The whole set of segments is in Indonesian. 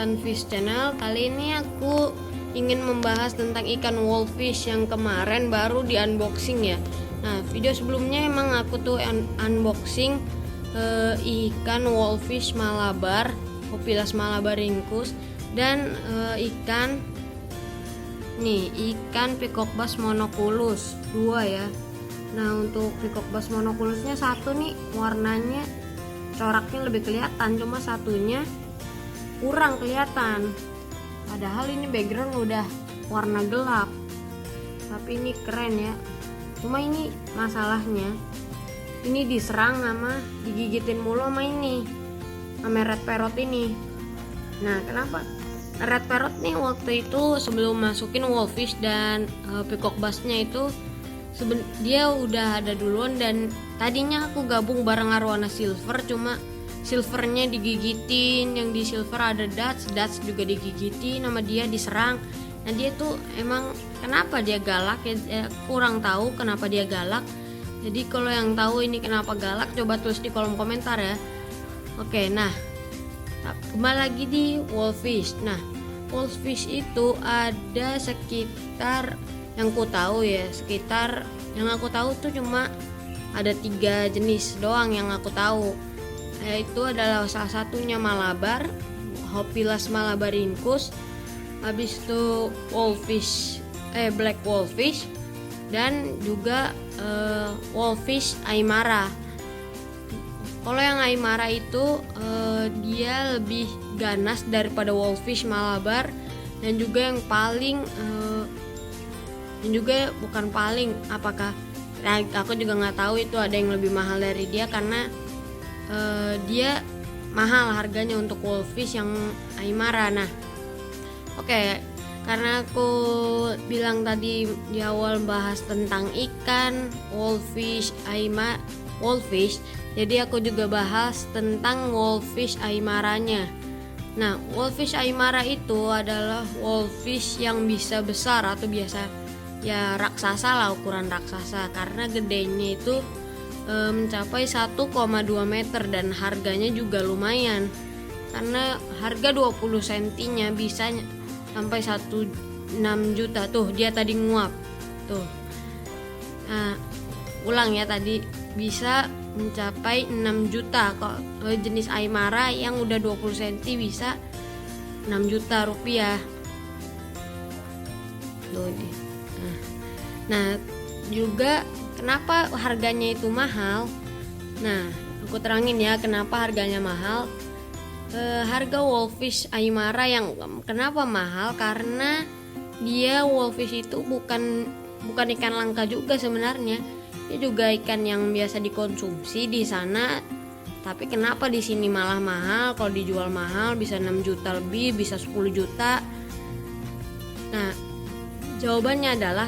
Sunfish Channel. Kali ini aku ingin membahas tentang ikan wolfish yang kemarin baru di unboxing ya. Nah, video sebelumnya emang aku tuh unboxing ikan wolfish Malabar, Hopilas malabaricus, dan ikan peacock bass monoculus 2 ya. Nah, untuk peacock bass monoculusnya satu nih warnanya coraknya lebih kelihatan, cuma satunya kurang kelihatan. Padahal ini background udah warna gelap, tapi ini keren ya. Cuma ini masalahnya, ini diserang sama digigitin mulu sama red parrot ini. Nah, kenapa red parrot nih waktu itu sebelum masukin wolfish dan peacock bassnya itu dia udah ada duluan, dan tadinya aku gabung bareng arwana silver, cuma silvernya digigitin, yang di silver ada Dutch juga digigitin sama dia, diserang. Nah, dia tuh emang kenapa dia galak ya, kurang tahu kenapa dia galak. Jadi kalau yang tahu ini kenapa galak, coba tulis di kolom komentar ya. Oke, nah kembali lagi di wolfish. Nah, wolfish itu ada sekitar, yang aku tahu tuh cuma ada 3 jenis doang yang aku tahu, yaitu adalah salah satunya Malabar, Hopilas malabaricus, habis itu wolfish black wolfish, dan juga wolfish aymara. Kalau yang aymara itu dia lebih ganas daripada wolfish Malabar, dan juga yang paling aku juga nggak tahu itu ada yang lebih mahal dari dia, karena dia mahal harganya untuk wolfish yang aymara. Nah, oke, karena aku bilang tadi di awal bahas tentang ikan wolfish wolfish, jadi aku juga bahas tentang wolfish aymaranya. Nah, wolfish aymara itu adalah wolfish yang bisa besar atau biasa ya raksasa lah, ukuran raksasa, karena gedenya itu mencapai 1,2 meter dan harganya juga lumayan, karena harga 20 cm-nya bisa sampai 1,6 juta. Tuh dia tadi nguap tuh. Nah, ulang ya, tadi bisa mencapai 6 juta. Kok jenis aymara yang udah 20 cm bisa 6 juta rupiah. Tuh deh. Nah, juga kenapa harganya itu mahal? Nah, aku terangin ya kenapa harganya mahal. Harga wolfish aymara yang kenapa mahal, karena dia wolfish itu bukan ikan langka juga sebenarnya. Dia juga ikan yang biasa dikonsumsi di sana. Tapi kenapa di sini malah mahal? Kalau dijual mahal bisa 6 juta lebih, bisa 10 juta. Nah, jawabannya adalah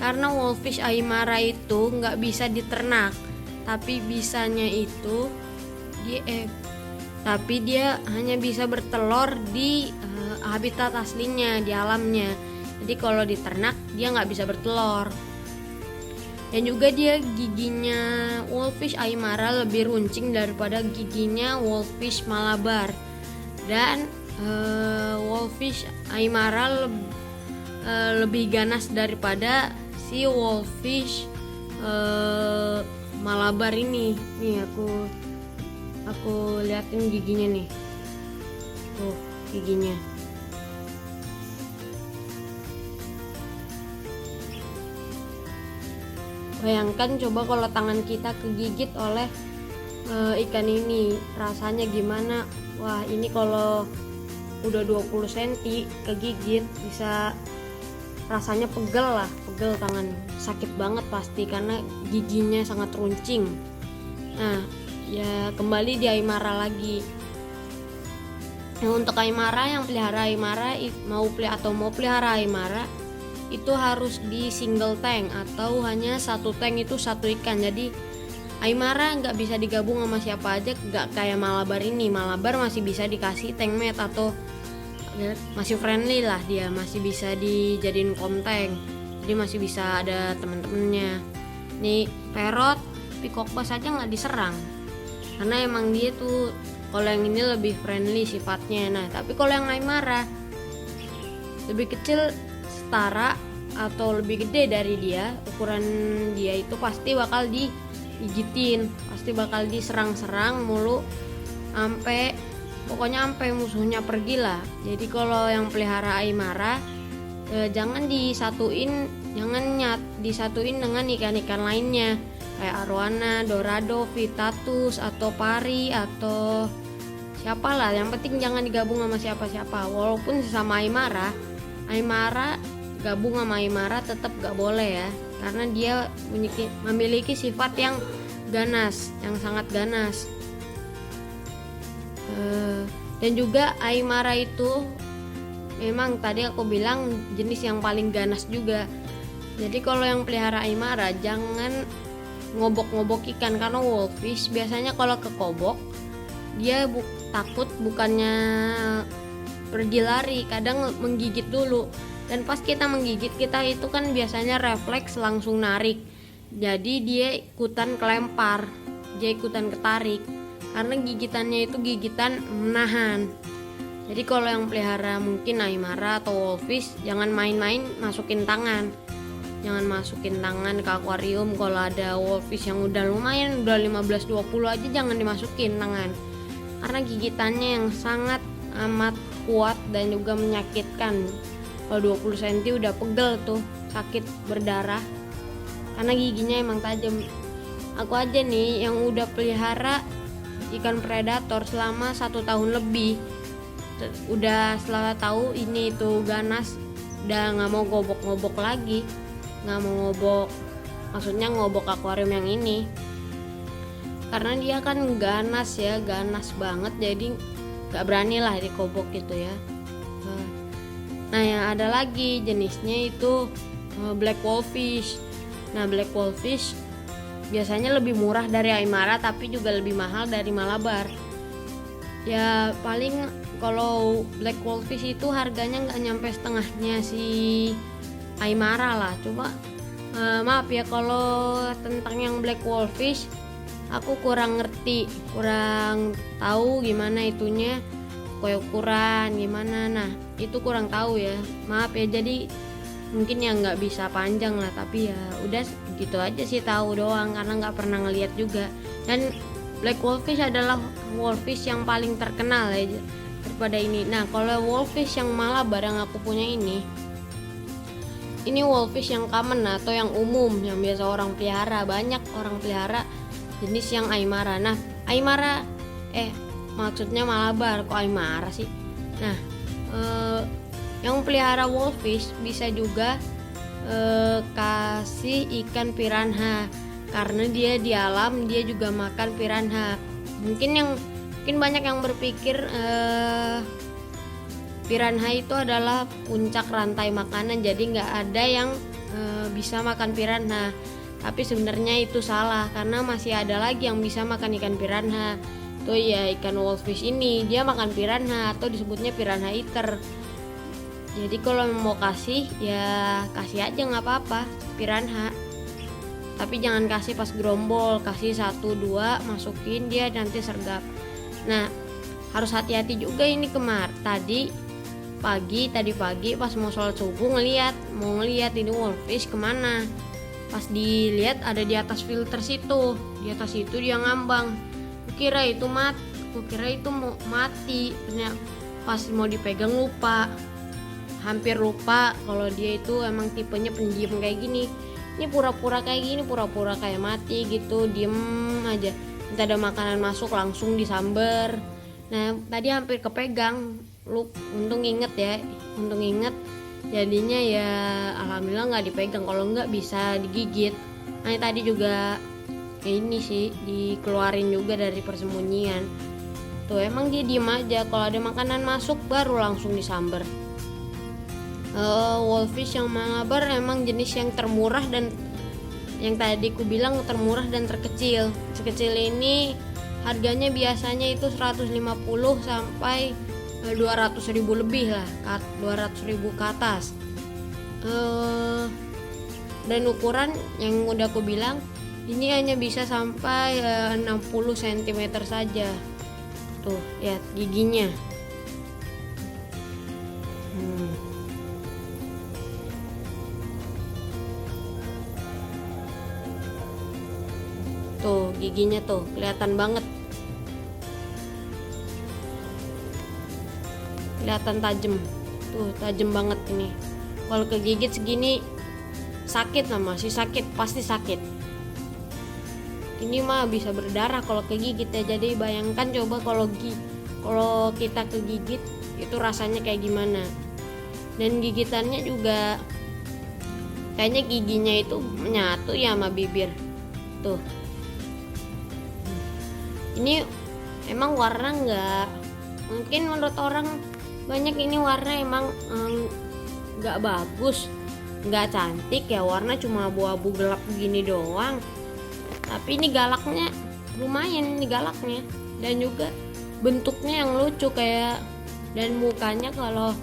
karena wolfish aymara itu nggak bisa diternak, tapi dia hanya bisa bertelur di habitat aslinya, di alamnya. Jadi kalau diternak dia nggak bisa bertelur. Dan juga dia giginya wolfish aymara lebih runcing daripada giginya wolfish Malabar, dan wolfish aymara lebih ganas daripada si wolfish Malabar ini. Nih aku liatin giginya nih. Tuh giginya. Bayangkan coba kalau tangan kita kegigit oleh ikan ini, rasanya gimana? Wah, ini kalau udah 20 cm kegigit bisa rasanya pegel tangan, sakit banget pasti karena giginya sangat runcing. Nah, ya kembali di aymara lagi. Nah, untuk aymara yang pelihara aymara mau pelihara aymara itu harus di single tank, atau hanya satu tank itu satu ikan. Jadi aymara nggak bisa digabung sama siapa aja, nggak kayak Malabar ini. Malabar masih bisa dikasih tank mate, atau masih friendly lah, dia masih bisa dijadiin komtank, jadi masih bisa ada temen-temennya. Nih parrot, peacock bass aja nggak diserang, karena emang dia tuh Kalau yang ini lebih friendly sifatnya. Nah, tapi kalau yang Aymara lebih kecil setara atau lebih gede dari dia, ukuran dia itu pasti bakal digigitin, pasti bakal diserang-serang mulu sampai musuhnya pergi lah. Jadi kalau yang pelihara Aymara jangan disatuin dengan ikan-ikan lainnya kayak arowana, dorado, vitatus atau pari atau siapalah. Yang penting jangan digabung sama siapa-siapa. Walaupun sesama Aymara gabung sama Aymara tetap gak boleh ya, karena dia memiliki sifat yang ganas, yang sangat ganas. Dan juga Aymara itu memang tadi aku bilang jenis yang paling ganas juga. Jadi kalau yang pelihara Aymara jangan ngobok-ngobok ikan, karena wolfish biasanya kalau kekobok dia takut, bukannya pergi lari, kadang menggigit dulu. Dan pas kita menggigit, kita itu kan biasanya refleks langsung narik, jadi dia ikutan kelempar, dia ikutan ketarik, karena gigitannya itu gigitan menahan. Jadi kalau yang pelihara mungkin Aymara atau wolfish, jangan main-main masukin tangan. Jangan masukin tangan ke akuarium. Kalau ada wolfish yang udah lumayan, udah 15-20 aja jangan dimasukin tangan, karena gigitannya yang sangat amat kuat dan juga menyakitkan. Kalau 20 cm udah pegel tuh, sakit, berdarah, karena giginya emang tajam. Aku aja nih yang udah pelihara ikan predator selama 1 tahun lebih, udah setelah tahu ini itu ganas, udah nggak mau ngobok lagi, nggak mau maksudnya ngobok akuarium yang ini, karena dia kan ganas banget, jadi nggak berani lah dikobok gitu ya. Nah, yang ada lagi jenisnya itu black wolfish. Nah, black wolfish biasanya lebih murah dari Aymara, tapi juga lebih mahal dari Malabar. Ya paling kalau black wolfish itu harganya nggak nyampe setengahnya si Aymara lah. Coba maaf ya kalau tentang yang black wolfish aku kurang ngerti, kurang tahu gimana itunya, kayak ukuran gimana. Nah itu kurang tahu ya, maaf ya. Jadi mungkin yang nggak bisa panjang lah, tapi ya udah gitu aja sih, tahu doang karena nggak pernah ngeliat juga. Dan black wolfish adalah wolfish yang paling terkenal ya daripada ini. Nah kalau wolfish yang Malabar yang aku punya ini wolfish yang common atau yang umum, yang biasa orang pelihara. Banyak orang pelihara jenis yang Aymara. Nah Aymara maksudnya Malabar, kok Aymara sih. Nah yang pelihara wolfish bisa juga kasih ikan piranha, karena dia di alam dia juga makan piranha. Mungkin banyak yang berpikir piranha itu adalah puncak rantai makanan, jadi nggak ada yang bisa makan piranha. Tapi sebenarnya itu salah, karena masih ada lagi yang bisa makan ikan piranha. Tuh ya ikan wolfish ini dia makan piranha atau disebutnya piranha eater. Jadi kalau mau kasih ya kasih aja nggak apa-apa piranha, tapi jangan kasih pas gerombol, kasih 1-2 masukin dia nanti sergap. Nah harus hati-hati juga ini. Tadi pagi pas mau sholat subuh mau ngeliat ini wolfish kemana. Pas dilihat ada di atas filter situ, di atas itu dia ngambang. Kukira itu mau mati. Ternyata pas mau dipegang hampir lupa kalau dia itu emang tipenya pendiam kayak gini. Ini pura-pura kayak mati gitu, diem aja. Entah ada makanan masuk langsung disamber. Nah tadi hampir kepegang, untung inget. Jadinya ya alhamdulillah nggak dipegang, kalau nggak bisa digigit. Nah tadi juga ini sih dikeluarin juga dari persembunyian. Tuh emang dia diem aja, kalau ada makanan masuk baru langsung disamber. Wolfish yang Malabar emang jenis yang termurah dan yang tadi ku bilang termurah dan terkecil. Sekecil ini harganya biasanya itu 150 sampai 200.000 lebih lah, 200.000 ke atas. Dan ukuran yang udah aku bilang ini hanya bisa sampai 60 cm saja. Tuh, lihat giginya. Tuh, giginya tuh kelihatan banget. Kelihatan tajam. Tuh, tajam banget ini. Kalau kegigit segini sakit lah, masih sakit, pasti sakit. Ini mah bisa berdarah kalau kegigit ya. Jadi bayangkan coba kalau kita kegigit itu rasanya kayak gimana. Dan gigitannya juga kayaknya giginya itu menyatu ya sama bibir. Tuh. Ini emang warna nggak, mungkin menurut orang banyak ini warna emang nggak bagus, nggak cantik ya, warna cuma abu-abu gelap begini doang. Tapi ini galaknya lumayan, ini galaknya, dan juga bentuknya yang lucu kayak, dan mukanya kalau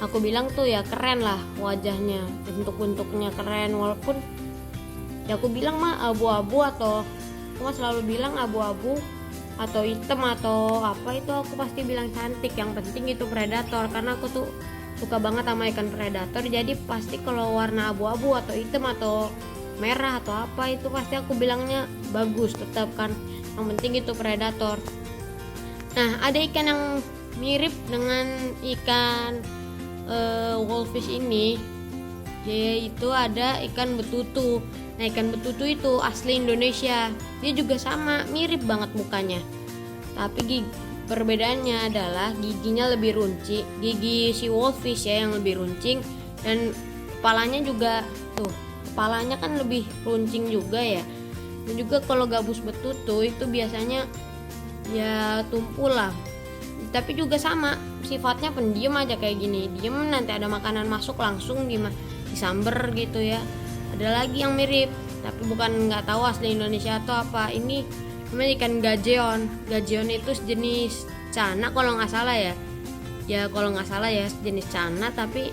aku bilang tuh ya keren lah wajahnya, bentuknya keren. Walaupun ya aku bilang mah abu-abu, atau aku selalu bilang abu-abu atau hitam atau apa itu aku pasti bilang cantik. Yang penting itu predator, karena aku tuh suka banget sama ikan predator. Jadi pasti kalau warna abu-abu atau hitam atau merah atau apa itu pasti aku bilangnya bagus tetap kan. Yang penting itu predator. Nah, ada ikan yang mirip dengan ikan wolfish ini, yaitu ada ikan betutu. Nah, ikan betutu itu asli Indonesia. Dia juga sama, mirip banget mukanya. Tapi perbedaannya adalah giginya lebih runcing. Gigi si wolfish ya yang lebih runcing, dan kepalanya juga tuh, kepalanya kan lebih runcing juga ya. Dan juga kalau gabus betutu itu biasanya ya tumpul lah. Tapi juga sama, sifatnya pendiam aja kayak gini. Diem, nanti ada makanan masuk langsung disamber gitu ya. Ada lagi yang mirip, tapi bukan, nggak tahu asli Indonesia atau apa. Ini namanya ikan gajeon. Gajeon itu sejenis cana kalau nggak salah ya. Ya kalau nggak salah ya sejenis cana, tapi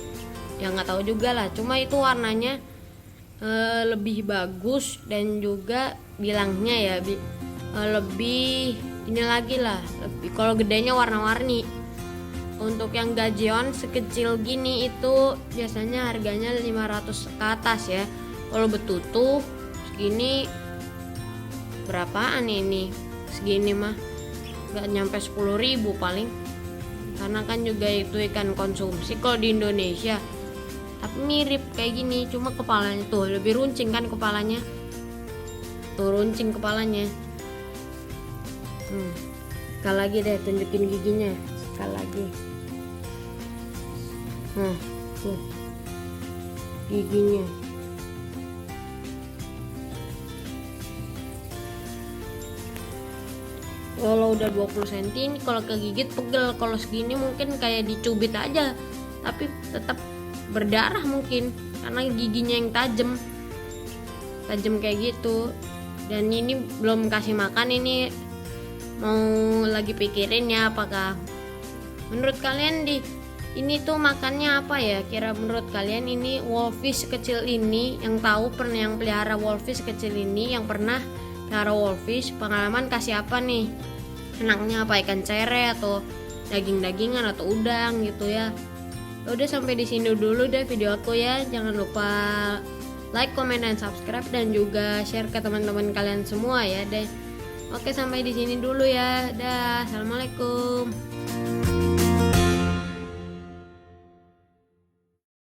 ya nggak tahu juga lah. Cuma itu warnanya lebih bagus, dan juga bilangnya ya lebih ini lagi lah. Lebih, kalau gedenya warna-warni. Untuk yang gajeon sekecil gini itu biasanya harganya 500 ke atas ya. Kalau betutu segini berapaan ini? Segini mah nggak nyampe 10.000 paling, karena kan juga itu ikan konsumsi kalau di Indonesia. Tapi mirip kayak gini, cuma kepalanya tuh lebih runcing kan kepalanya. Tuh runcing kepalanya. Sekali lagi deh, tunjukin giginya sekali lagi. Tuh giginya. Kalau udah 20 cm ini kalau kegigit pegel. Kalau segini mungkin kayak dicubit aja, tapi tetap berdarah mungkin karena giginya yang tajam kayak gitu. Dan ini belum kasih makan, ini mau lagi pikirin ya apakah menurut kalian ini tuh makannya apa ya. Kira menurut kalian ini wolfish kecil ini yang tahu pernah yang pelihara wolfish kecil ini, yang pernah pelihara wolfish, pengalaman kasih apa nih? Enaknya apa, ikan cere atau daging-dagingan atau udang gitu ya. Udah sampai di sini dulu deh video aku ya. Jangan lupa like, comment, dan subscribe, dan juga share ke teman-teman kalian semua ya deh. Oke, sampai di sini dulu ya. Dah, assalamualaikum.